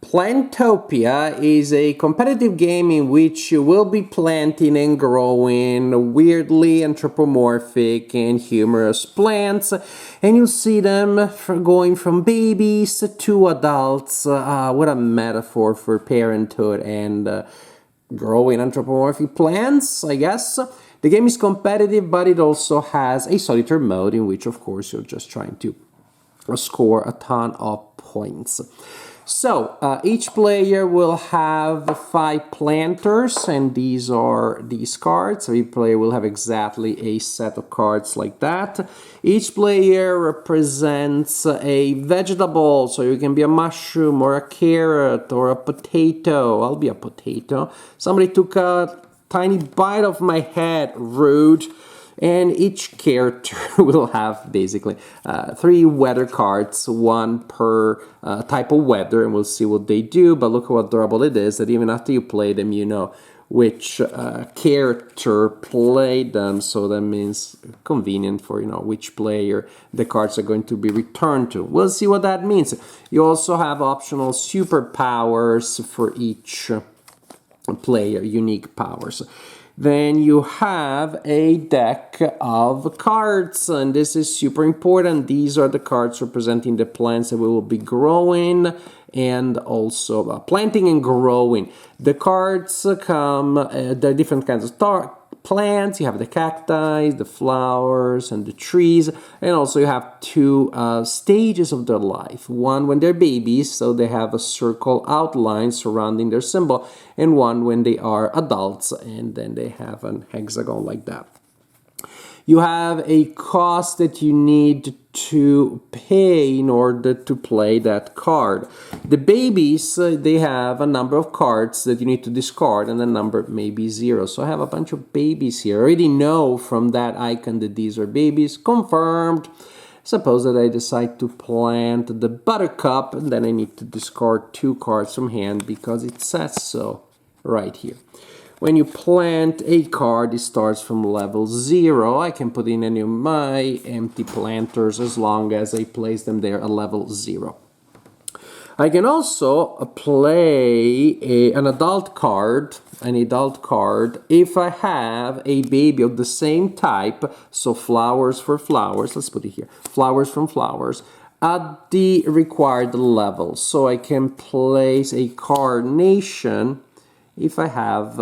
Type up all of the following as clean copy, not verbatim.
Plantopia is a competitive game in which you will be planting and growing weirdly anthropomorphic and humorous plants, and you'll see them going from babies to adults. What a metaphor for parenthood and growing anthropomorphic plants, I guess. The game is competitive, but it also has a solitaire mode in which, of course, you're just trying to score a ton of points. So each player will have 5 planters, and these are these cards. So each player will have exactly a set of cards like that. Each player represents a vegetable, so you can be a mushroom or a carrot or a potato. I'll be a potato. Somebody took a tiny bite of my head, rude. And each character will have basically 3 weather cards, 1 per type of weather, and we'll see what they do. But look how adorable it is that even after you play them, you know which character played them. So that means convenient for, which player the cards are going to be returned to. We'll see what that means. You also have optional superpowers for each player, unique powers. Then you have a deck of cards, and this is super important. These are the cards representing the plants that we will be growing and also planting and growing. The cards come, there are different kinds of plants. You have the cacti, the flowers, and the trees, and also you have 2 stages of their life. One when they're babies, so they have a circle outline surrounding their symbol, and one when they are adults, and then they have an hexagon like that. You have a cost that you need to pay in order to play that card. The babies, they have a number of cards that you need to discard, and the number may be 0. So I have a bunch of babies here. I already know from that icon that these are babies. Confirmed. Suppose that I decide to plant the buttercup, and then I need to discard 2 cards from hand because it says so right here. When you plant a card, it starts from level 0. I can put in any of my empty planters as long as I place them there at level 0. I can also play an adult card, if I have a baby of the same type, so flowers for flowers, let's put it here, flowers from flowers, at the required level. So I can place a carnation if I have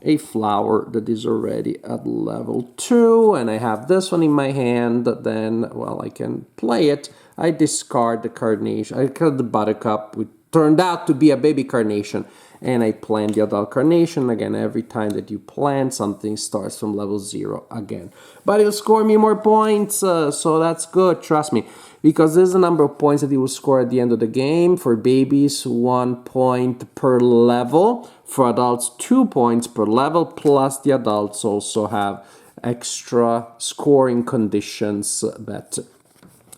a flower that is already at level 2, and I have this one in my hand, then, well, I can play it. I discard the carnation. I cut the buttercup, which turned out to be a baby carnation, and I plant the adult carnation. Again, every time that you plant, something starts from level 0 again. But it'll score me more points, so that's good, trust me. Because there's a number of points that you will score at the end of the game. For babies, 1 point per level. For adults, 2 points per level. Plus the adults also have extra scoring conditions that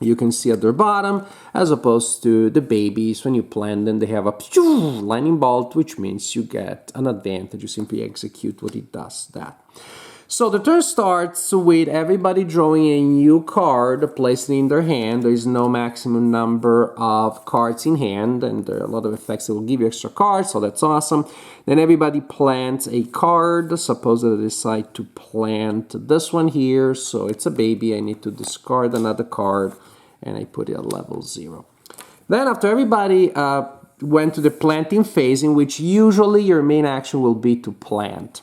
you can see at their bottom, as opposed to the babies. When you plant them, they have a lightning bolt, which means you get an advantage. You simply execute what it does that. So the turn starts with everybody drawing a new card, placing it in their hand. There is no maximum number of cards in hand, and there are a lot of effects that will give you extra cards, so that's awesome. Then everybody plants a card. Suppose that I decide to plant this one here, so it's a baby. I need to discard another card, and I put it at level 0. Then after everybody went to the planting phase, in which usually your main action will be to plant.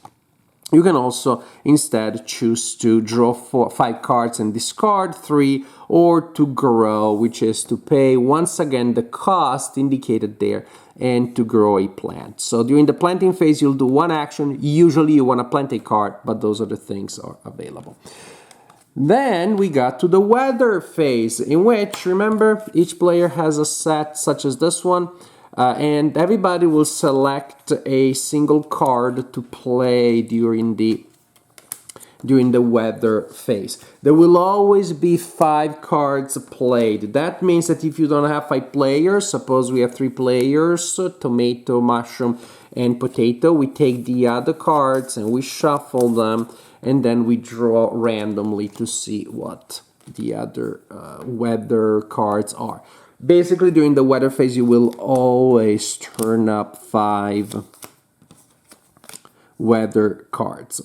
You can also instead choose to draw 5 cards and discard 3, or to grow, which is to pay once again the cost indicated there and to grow a plant. So during the planting phase, you'll do 1 action. Usually you want to plant a card, but those are the things are available. Then we got to the weather phase, in which, remember, each player has a set such as this one. And everybody will select a single card to play during the weather phase. There will always be 5 cards played. That means that if you don't have 5 players, suppose we have 3 players, tomato, mushroom, and potato, we take the other cards and we shuffle them, and then we draw randomly to see what the other weather cards are. Basically, during the weather phase, you will always turn up 5 weather cards.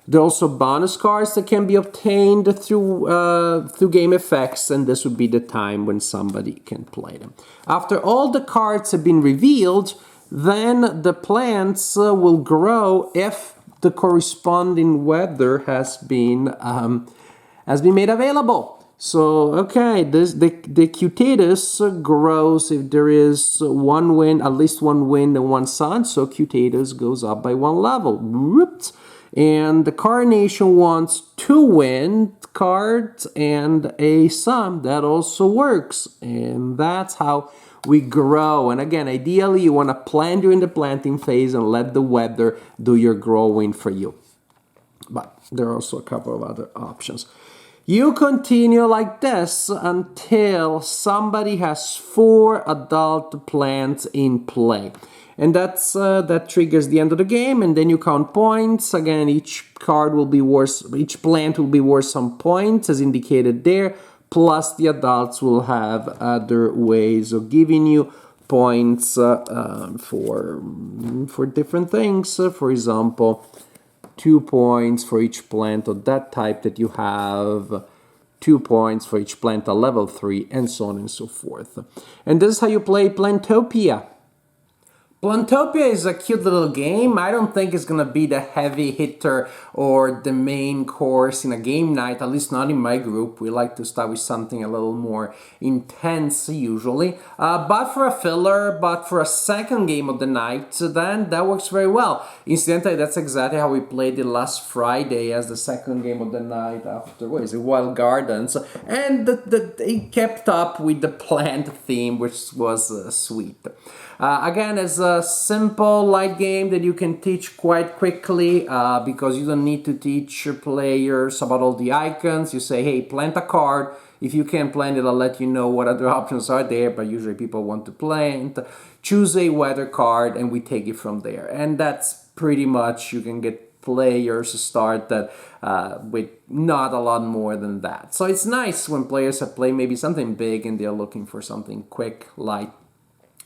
There are also bonus cards that can be obtained through game effects, and this would be the time when somebody can play them. After all the cards have been revealed, then the plants will grow if the corresponding weather has been made available. So, okay, the cutatus grows if there is one wind, at least one wind and one sun, so cutatus goes up by 1 level. Whoops. And the carnation wants 2 wind cards and a sun. That also works. And that's how we grow. And again, ideally, you want to plant during the planting phase and let the weather do your growing for you. But there are also a couple of other options. You continue like this until somebody has 4 adult plants in play. And that triggers the end of the game, and then you count points. Again, each plant will be worth some points, as indicated there, plus the adults will have other ways of giving you points for different things. For example, 2 points for each plant of that type that you have, 2 points for each plant at level 3, and so on and so forth. And this is how you play Plantopia. Plantopia is a cute little game. I don't think it's gonna be the heavy hitter or the main course in a game night, at least not in my group. We like to start with something a little more intense usually. But for a filler, but for a second game of the night, then that works very well. Incidentally, that's exactly how we played it last Friday as the second game of the night after, Wild Gardens. And it kept up with the plant theme, which was sweet. Again, it's a simple light game that you can teach quite quickly because you don't need to teach your players about all the icons. You say, hey, plant a card. If you can't plant it, I'll let you know what other options are there, but usually people want to plant. Choose a weather card and we take it from there. And that's pretty much, you can get players start that with not a lot more than that. So it's nice when players have played maybe something big and they're looking for something quick, light,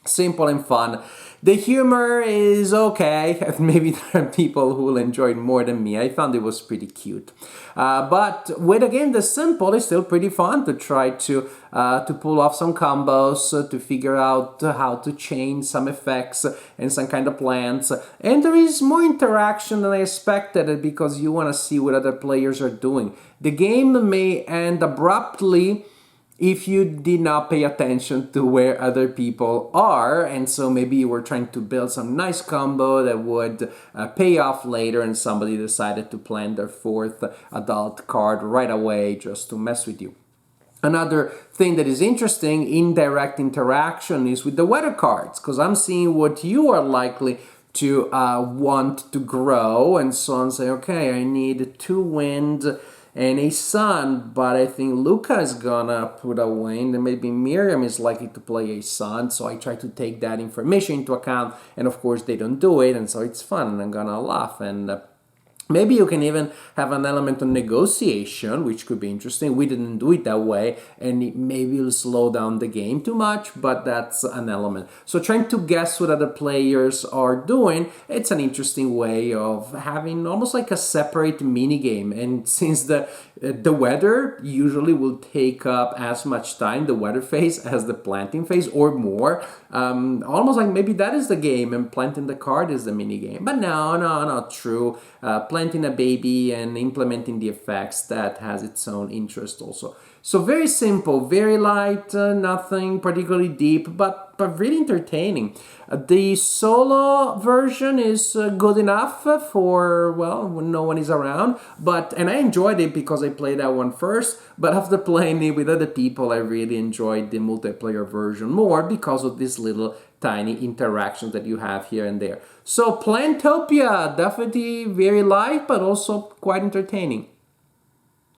simple and fun. The humor is okay. Maybe there are people who will enjoy it more than me. I found it was pretty cute. But with a game that's simple, it's still pretty fun to try to pull off some combos, to figure out how to change some effects and some kind of plans. And there is more interaction than I expected because you want to see what other players are doing. The game may end abruptly if you did not pay attention to where other people are, and so maybe you were trying to build some nice combo that would pay off later and somebody decided to plant their 4th adult card right away just to mess with you. Another thing that is interesting, indirect interaction, is with the weather cards, because I'm seeing what you are likely to want to grow, and so on, say, okay, I need 2 wind and a sun, but I think Luca is gonna put a wind, and maybe Miriam is likely to play a sun, so I try to take that information into account, and of course they don't do it, and so it's fun, and I'm gonna laugh, and maybe you can even have an element of negotiation, which could be interesting. We didn't do it that way, and maybe it'll slow down the game too much, but that's an element. So trying to guess what other players are doing, it's an interesting way of having almost like a separate mini game. And since the weather usually will take up as much time, the weather phase, as the planting phase or more, almost like maybe that is the game and planting the card is the mini game. But no, not true. Planting a baby and implementing the effects, that has its own interest also. So very simple, very light, nothing particularly deep, but really entertaining. The solo version is good enough for, well, when no one is around, and I enjoyed it because I played that one first, but after playing it with other people, I really enjoyed the multiplayer version more because of this little tiny interactions that you have here and there. So Plantopia, definitely very light, but also quite entertaining.